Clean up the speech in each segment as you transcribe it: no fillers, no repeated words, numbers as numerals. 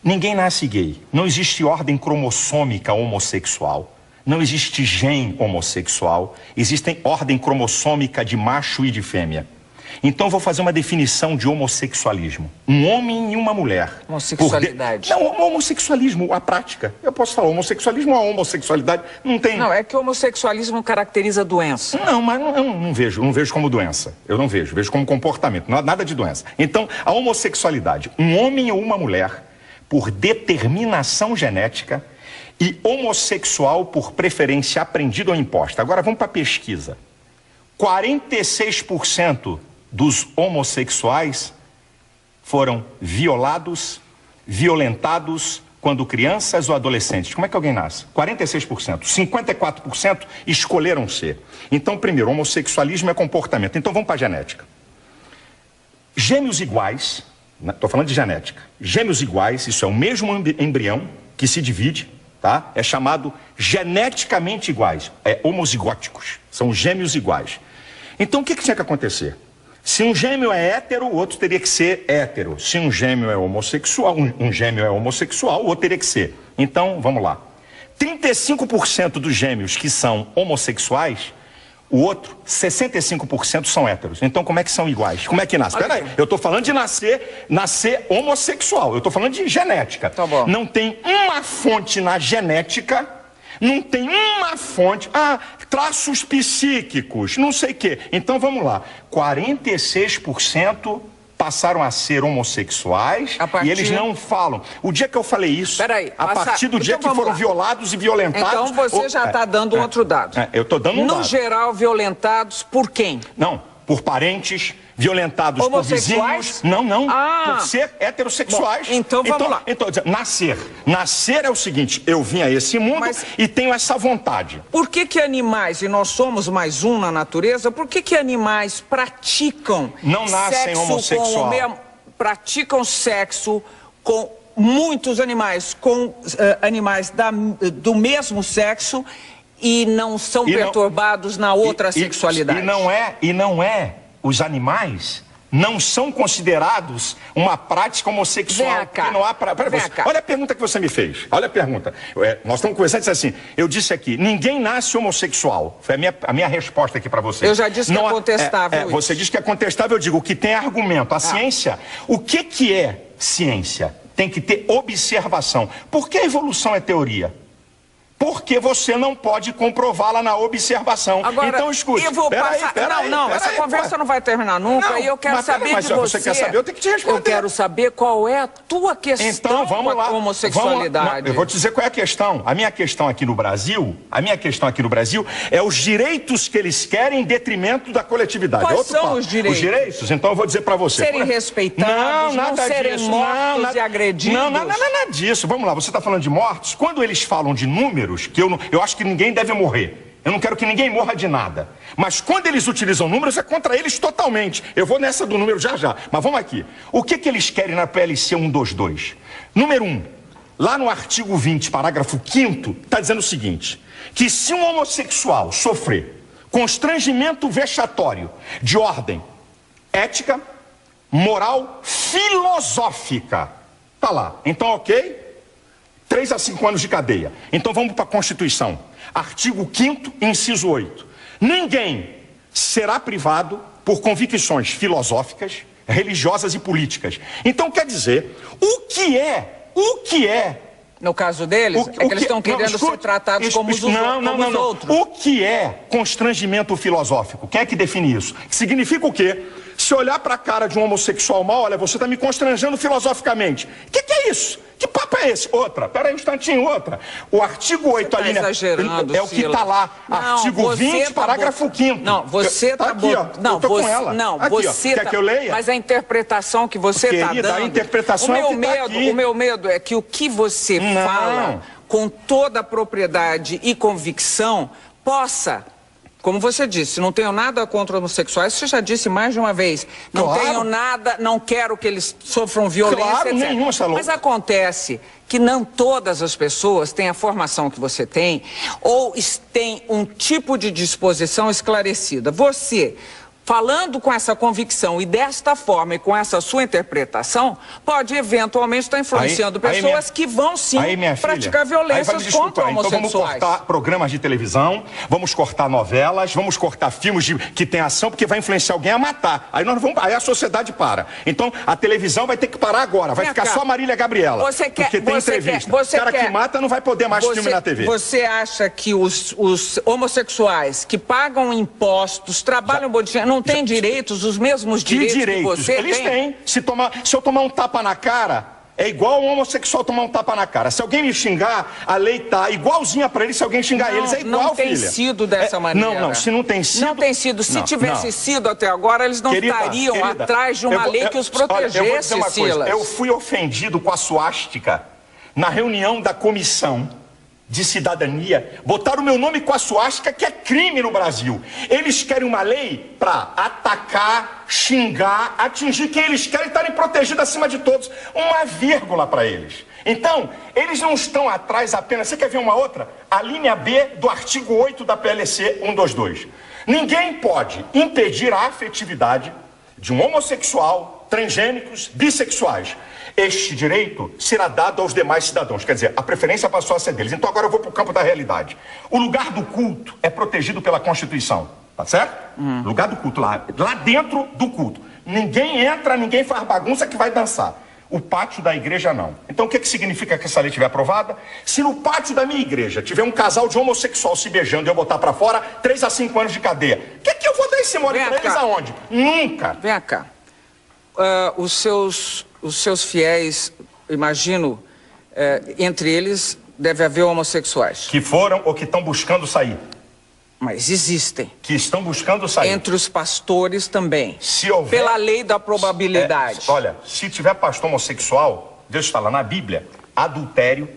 Ninguém nasce gay. Não existe ordem cromossômica homossexual. Não existe gene homossexual. Existe ordem cromossômica de macho e de fêmea. Então, vou fazer uma definição de homossexualismo. Um homem e uma mulher. Homossexualidade. Não, homossexualismo, a prática. Eu posso falar homossexualismo ou a homossexualidade. Não tem... Não, é que o homossexualismo caracteriza doença. Não, mas eu não vejo como doença. Eu não vejo como comportamento. Nada de doença. Então, a homossexualidade. Um homem ou uma mulher, por determinação genética, e homossexual por preferência aprendida ou imposta. Agora, vamos para a pesquisa. 46% dos homossexuais foram violados, violentados quando crianças ou adolescentes. Como é que alguém nasce? 46%. 54% escolheram ser. Então, primeiro, homossexualismo é comportamento. Então, vamos para a genética. Gêmeos iguais, estou falando de genética. Gêmeos iguais, isso é o mesmo embrião que se divide, tá? É chamado geneticamente iguais. É homozigóticos. São gêmeos iguais. Então, o que tinha que acontecer? Se um gêmeo é hétero, o outro teria que ser hétero. Se um gêmeo é homossexual, um gêmeo é homossexual, o outro teria que ser. Então, vamos lá. 35% dos gêmeos que são homossexuais, o outro, 65% são héteros. Então, como é que são iguais? Como é que nasce? Peraí, eu estou falando de nascer homossexual. Eu estou falando de genética. Tá bom. Não tem uma fonte na genética, não tem uma fonte... traços psíquicos, não sei o quê. Então, vamos lá. 46% passaram a ser homossexuais e eles não falam. O dia que eu falei isso, a partir do dia que foram violados e violentados... Então, você já está dando outro dado. Eu estou dando um dado. No geral, violentados por quem? Não, por parentes... violentados por vizinhos, por ser heterossexuais. Bom, então vamos lá. Então, nascer é o seguinte, eu vim a esse mundo e tenho essa vontade. Por que animais, e nós somos mais um na natureza, por que animais praticam não nascem homossexual? Praticam sexo com muitos animais, com animais do mesmo sexo e não são perturbados na outra sexualidade? E não é. Os animais não são considerados uma prática homossexual. Cá. Não há olha a pergunta que você me fez. Olha a pergunta. Nós estamos conversando e disse assim, eu disse aqui, ninguém nasce homossexual. Foi a minha resposta aqui para você. Eu já disse que é contestável. Você disse que é contestável, eu digo, o que tem é argumento. A ciência, o que é ciência? Tem que ter observação. Por que a evolução é teoria? Porque você não pode comprová-la na observação. Agora, então, escute. Eu vou passar... essa conversa não vai terminar nunca. E eu quero saber de você... Você quer saber, eu tenho que te responder. Eu quero saber qual é a tua questão com a homossexualidade. Eu vou te dizer qual é a questão. A minha questão aqui no Brasil é os direitos que eles querem em detrimento da coletividade. Quais são os direitos? Os direitos? Então eu vou dizer pra você. Serem respeitados, não serem mortos e agredidos. Nada disso. Vamos lá, você tá falando de mortos. Quando eles falam de números, que eu acho que ninguém deve morrer. Eu não quero que ninguém morra de nada. Mas quando eles utilizam números, é contra eles totalmente. Eu vou nessa do número já. Mas vamos aqui. O que eles querem na PLC 122? Número 1. Lá no artigo 20, parágrafo 5º, está dizendo o seguinte. Que se um homossexual sofrer constrangimento vexatório de ordem ética, moral, filosófica. Tá lá. Então, ok? 3 a 5 anos de cadeia. Então vamos para a Constituição. Artigo 5º, inciso 8. Ninguém será privado por convicções filosóficas, religiosas e políticas. Então quer dizer, o que é... No caso deles, que eles estão querendo ser tratados como os outros. O que é constrangimento filosófico? Quem é que define isso? Significa o quê? Se olhar para a cara de um homossexual mal, olha, você está me constrangendo filosoficamente. O que é isso? Que papo é esse? Outra, peraí um instantinho, outra. O artigo 8, a linha... É o que está lá. Artigo 20, parágrafo 5º. Não, você está... Aqui, ó. Eu tô com ela. Não, aqui, você quer que eu leia? Mas a interpretação que você está dando... a interpretação é o que está aqui. O meu medo é que o que você fala com toda a propriedade e convicção possa... Como você disse, não tenho nada contra homossexuais, você já disse mais de uma vez. Não tenho nada, não quero que eles sofram violência, etc. Nenhuma, mas acontece que não todas as pessoas têm a formação que você tem ou têm um tipo de disposição esclarecida. Você falando com essa convicção e desta forma e com essa sua interpretação, pode eventualmente estar influenciando pessoas que vão sim praticar violências contra homossexuais. Então vamos cortar programas de televisão, vamos cortar novelas, vamos cortar filmes que tem ação, porque vai influenciar alguém a matar. Aí a sociedade para. Então a televisão vai ter que parar agora, vai ficar só Marília Gabriela. Porque tem entrevista. O cara que mata não vai poder mais filme na TV. Você acha que os homossexuais que pagam impostos, trabalham não têm direitos, os mesmos direitos que você tem? Eles têm. Se eu tomar um tapa na cara, é igual um homossexual tomar um tapa na cara. Se alguém me xingar, a lei tá igualzinha pra eles. Se alguém xingar eles, é igual, Não tem sido dessa maneira. Não, se não tem sido... Não tem sido. Se tivesse sido até agora, eles não estariam atrás de uma lei que os protegesse, eu vou dizer uma Silas. coisa. Eu fui ofendido com a suástica na reunião da comissão de cidadania. Botaram o meu nome com a suástica, que é crime no Brasil. Eles querem uma lei para atacar, xingar, atingir quem eles querem, estarem protegidos acima de todos. Uma vírgula para eles. Então, eles não estão atrás apenas... Você quer ver uma outra? A linha B do artigo 8 da PLC 122. Ninguém pode impedir a afetividade de um homossexual, transgênicos, bissexuais. Este direito será dado aos demais cidadãos. Quer dizer, a preferência passou a ser deles. Então agora eu vou para o campo da realidade. O lugar do culto é protegido pela Constituição. Tá certo? Lugar do culto, lá dentro do culto. Ninguém entra, ninguém faz bagunça que vai dançar. O pátio da igreja não. Então o que significa que essa lei estiver aprovada? Se no pátio da minha igreja tiver um casal de homossexual se beijando e eu botar para fora, 3 a 5 anos de cadeia. O que eu vou dar esse mole para eles aonde? Nunca. Vem cá. Os seus fiéis, imagino, entre eles deve haver homossexuais. Que foram ou que estão buscando sair. Mas existem. Que estão buscando sair. Entre os pastores também. Se houver... Pela lei da probabilidade. Olha, se tiver pastor homossexual, Deus fala na Bíblia, adultério,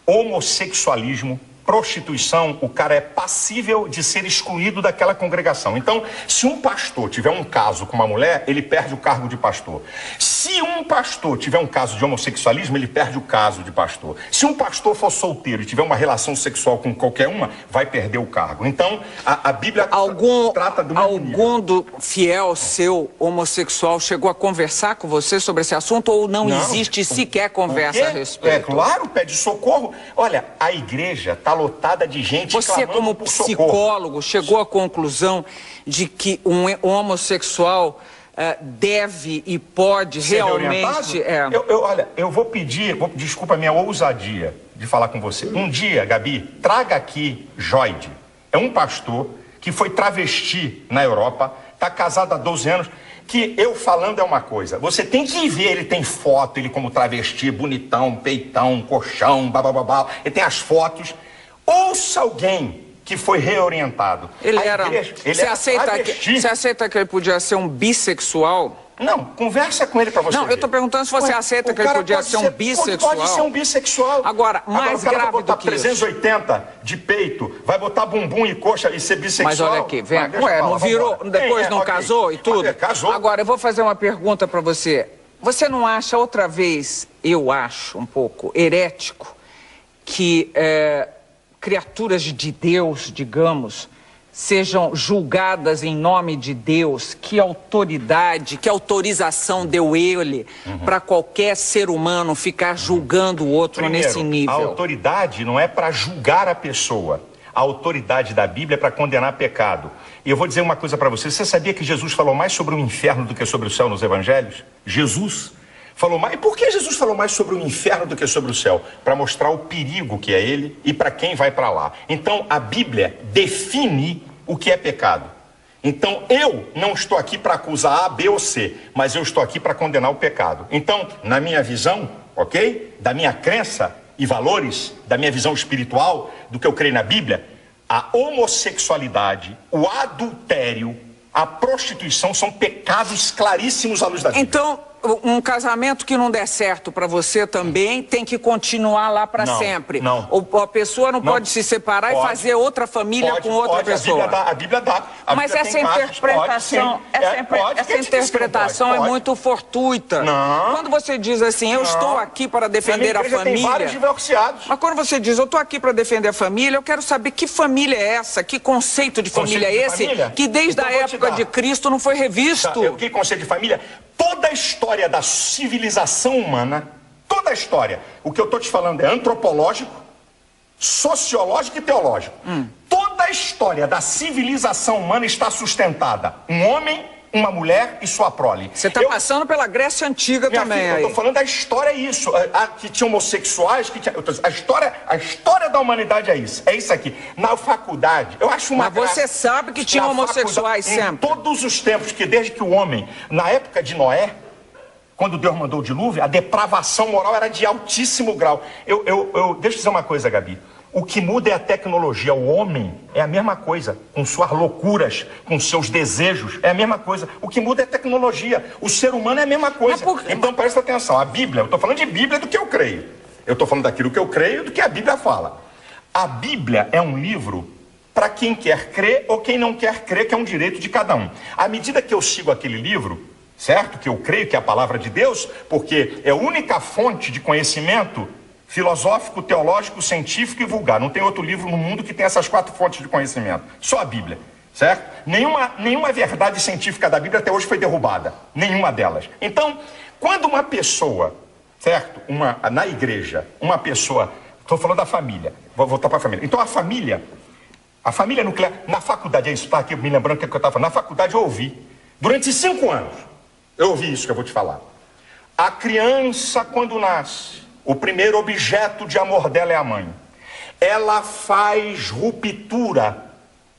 homossexualismo, prostituição, o cara é passível de ser excluído daquela congregação. Então, se um pastor tiver um caso com uma mulher, ele perde o cargo de pastor. Se um pastor tiver um caso de homossexualismo, ele perde o caso de pastor. Se um pastor for solteiro e tiver uma relação sexual com qualquer uma, vai perder o cargo. Então, a Bíblia trata do mesmo nível. Algum do fiel seu homossexual chegou a conversar com você sobre esse assunto ou não existe sequer conversa a respeito? É claro, pede socorro. Olha, a igreja está lotada de gente Você, como psicólogo, chegou à conclusão de que um homossexual deve e pode ser realmente... Olha, eu vou pedir, desculpa a minha ousadia de falar com você. Um dia, Gabi, traga aqui Joide. É um pastor que foi travesti na Europa, está casado há 12 anos, que eu falando é uma coisa. Você tem que ver, ele tem foto, ele como travesti, bonitão, peitão, colchão, babababá, ele tem as fotos. Ouça alguém que foi reorientado. Você aceita que ele podia ser um bissexual? Não, conversa com ele pra você ver. Eu tô perguntando se você aceita que ele podia ser um bissexual. Pode ser um bissexual. Agora, mais grave vai botar do que 380 de peito, vai botar bumbum e coxa e ser bissexual. Mas olha aqui, vem. Não virou, depois não casou e tudo? Casou. Agora, eu vou fazer uma pergunta pra você. Você não acha outra vez, eu acho um pouco herético, que criaturas de Deus, digamos, sejam julgadas em nome de Deus? Que autoridade, que autorização deu ele para qualquer ser humano ficar julgando o outro nesse nível? A autoridade não é para julgar a pessoa. A autoridade da Bíblia é para condenar pecado. E eu vou dizer uma coisa para você. Você sabia que Jesus falou mais sobre o inferno do que sobre o céu nos evangelhos? Jesus falou mais. E por que Jesus falou mais sobre o inferno do que sobre o céu? Para mostrar o perigo que é ele e para quem vai para lá. Então a Bíblia define o que é pecado. Então eu não estou aqui para acusar A, B ou C, mas eu estou aqui para condenar o pecado. Então, na minha visão, ok? Da minha crença e valores, da minha visão espiritual, do que eu creio na Bíblia, a homossexualidade, o adultério, a prostituição são pecados claríssimos à luz da Bíblia. Então, um casamento que não der certo para você também tem que continuar lá para sempre. Não. A pessoa não pode se separar e fazer outra família com outra pessoa. A Bíblia dá. Mas essa interpretação, essa interpretação é muito fortuita. Não. Quando você diz assim, eu estou aqui para defender a família. Tem vários divorciados. Mas quando você diz, eu estou aqui para defender a família, eu quero saber que família é essa, que conceito de família é esse, que desde a época de Cristo não foi revisto. Que conceito de família? Toda a história da civilização humana, toda a história, o que eu estou te falando é antropológico, sociológico e teológico. Toda a história da civilização humana está sustentada. Um homem, uma mulher e sua prole. Você está passando pela Grécia Antiga também. Eu estou falando da história, é isso. Que tinha homossexuais, a história da humanidade é isso. É isso aqui. Na faculdade, eu acho uma Mas você sabe que tinha homossexuais sempre. Em todos os tempos, que desde que o homem, na época de Noé, quando Deus mandou o dilúvio, a depravação moral era de altíssimo grau. Deixa eu dizer uma coisa, Gabi. O que muda é a tecnologia. O homem é a mesma coisa, com suas loucuras, com seus desejos, é a mesma coisa. O que muda é a tecnologia. O ser humano é a mesma coisa. Então presta atenção, a Bíblia, eu estou falando de Bíblia do que eu creio. Eu estou falando daquilo que eu creio do que a Bíblia fala. A Bíblia é um livro para quem quer crer ou quem não quer crer, que é um direito de cada um. À medida que eu sigo aquele livro, certo? Que eu creio que é a palavra de Deus, porque é a única fonte de conhecimento filosófico, teológico, científico e vulgar. Não tem outro livro no mundo que tenha essas 4 fontes de conhecimento. Só a Bíblia, certo? Nenhuma verdade científica da Bíblia até hoje foi derrubada. Nenhuma delas. Então, quando uma pessoa, certo? Na igreja, uma pessoa... Estou falando da família. Vou voltar para a família. Então, a família nuclear... Na faculdade, é isso, tá? Aqui me lembrando o que eu estava falando. Na faculdade eu ouvi. Durante 5 anos, eu ouvi isso que eu vou te falar. A criança, quando nasce... O primeiro objeto de amor dela é a mãe. Ela faz ruptura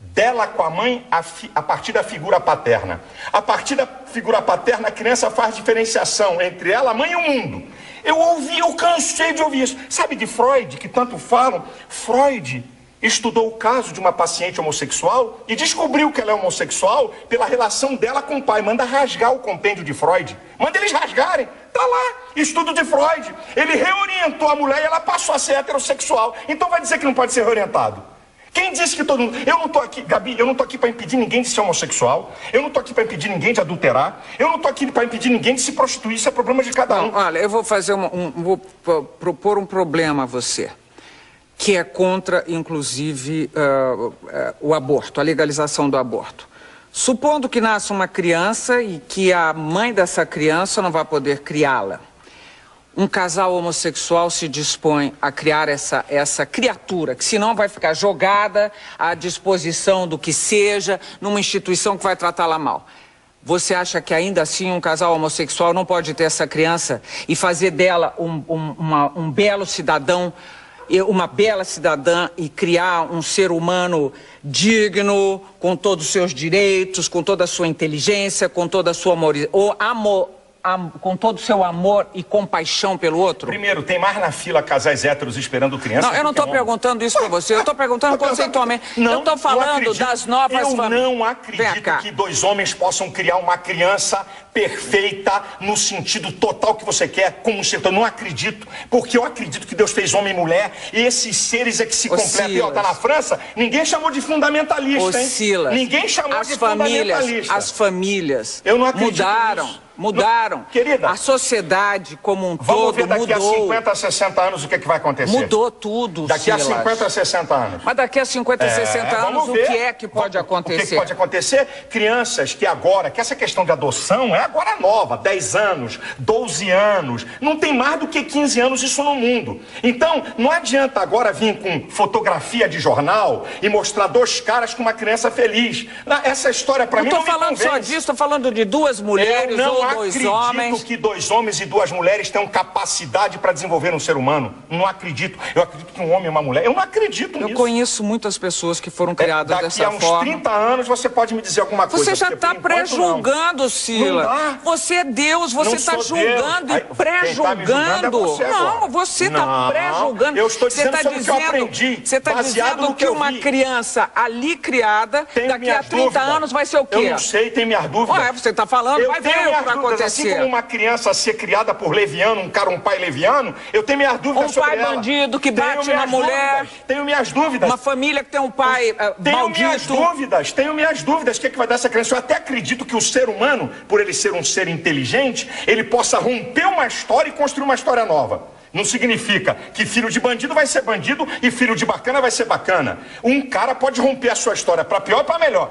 dela com a mãe a partir da figura paterna. A partir da figura paterna, a criança faz diferenciação entre ela, a mãe e o mundo. Eu cansei de ouvir isso. Sabe de Freud, que tanto falam? Freud estudou o caso de uma paciente homossexual e descobriu que ela é homossexual pela relação dela com o pai. Manda rasgar o compêndio de Freud. Manda eles rasgarem. Tá lá, estudo de Freud. Ele reorientou a mulher e ela passou a ser heterossexual. Então vai dizer que não pode ser reorientado? Quem disse que todo mundo... Eu não tô aqui, Gabi, eu não tô aqui para impedir ninguém de ser homossexual. Eu não tô aqui para impedir ninguém de adulterar. Eu não tô aqui para impedir ninguém de se prostituir. Isso é problema de cada um. Olha, eu vou fazer vou propor um problema a você, que é contra, inclusive, o aborto, a legalização do aborto. Supondo que nasça uma criança e que a mãe dessa criança não vai poder criá-la. Um casal homossexual se dispõe a criar essa criatura, que senão vai ficar jogada à disposição do que seja, numa instituição que vai tratá-la mal. Você acha que ainda assim um casal homossexual não pode ter essa criança e fazer dela um belo cidadão, uma bela cidadã, e criar um ser humano digno, com todos os seus direitos, com toda a sua inteligência, com toda a sua com todo o seu amor e compaixão pelo outro? Primeiro, tem mais na fila casais héteros esperando criança? Não, eu não estou perguntando isso para você, eu estou perguntando conceitualmente. Eu estou falando das novas famílias. Eu não acredito que 2 homens possam criar uma criança perfeita no sentido total que você quer, como um ser. Eu não acredito, porque eu acredito que Deus fez homem e mulher e esses seres é que se completam. E ó, tá na França, ninguém chamou de fundamentalista, hein? Ninguém chamou de fundamentalista. As famílias eu não acredito mudaram. Não, querida, a sociedade como um todo mudou. Vamos ver daqui a 50, a 60 anos o que vai acontecer. Mudou tudo, daqui a 50, a 60 anos. Mas daqui a 50, 60 anos, o que é que pode acontecer? O que pode acontecer? Crianças que agora, que essa questão de adoção é agora nova, 10 anos, 12 anos, não tem mais do que 15 anos isso no mundo. Então, não adianta agora vir com fotografia de jornal e mostrar 2 caras com uma criança feliz. Essa história para mim não me convence. Não estou falando só disso, estou falando de 2 mulheres ou 2 homens. Eu acredito que 2 homens e 2 mulheres tenham capacidade para desenvolver um ser humano. Não acredito. Eu acredito que um homem e uma mulher... Eu não acredito nisso. Eu conheço muitas pessoas que foram criadas dessa forma. Daqui a uns 30 anos você pode me dizer alguma coisa. Você já está pré-julgando, Sila. Você é Deus, você está julgando e pré-julgando. Não, você está pré-julgando. Eu estou dizendo sobre o que eu aprendi. Você está dizendo que uma criança ali criada, daqui a 30 anos vai ser o quê? Eu não sei, tem minhas dúvidas. Você está falando, vai ver vai dúvidas. acontecer. Assim como uma criança ser criada por leviano, um pai leviano, eu tenho minhas dúvidas sobre ela. Um pai bandido que bate na mulher. Tenho minhas dúvidas. Uma família que tem um pai maldito. Tenho minhas dúvidas. O que é que vai dar essa criança? Eu até acredito que o ser humano, por ele ser um ser inteligente, ele possa romper uma história e construir uma história nova. Não significa que filho de bandido vai ser bandido e filho de bacana vai ser bacana. Um cara pode romper a sua história para pior e para melhor.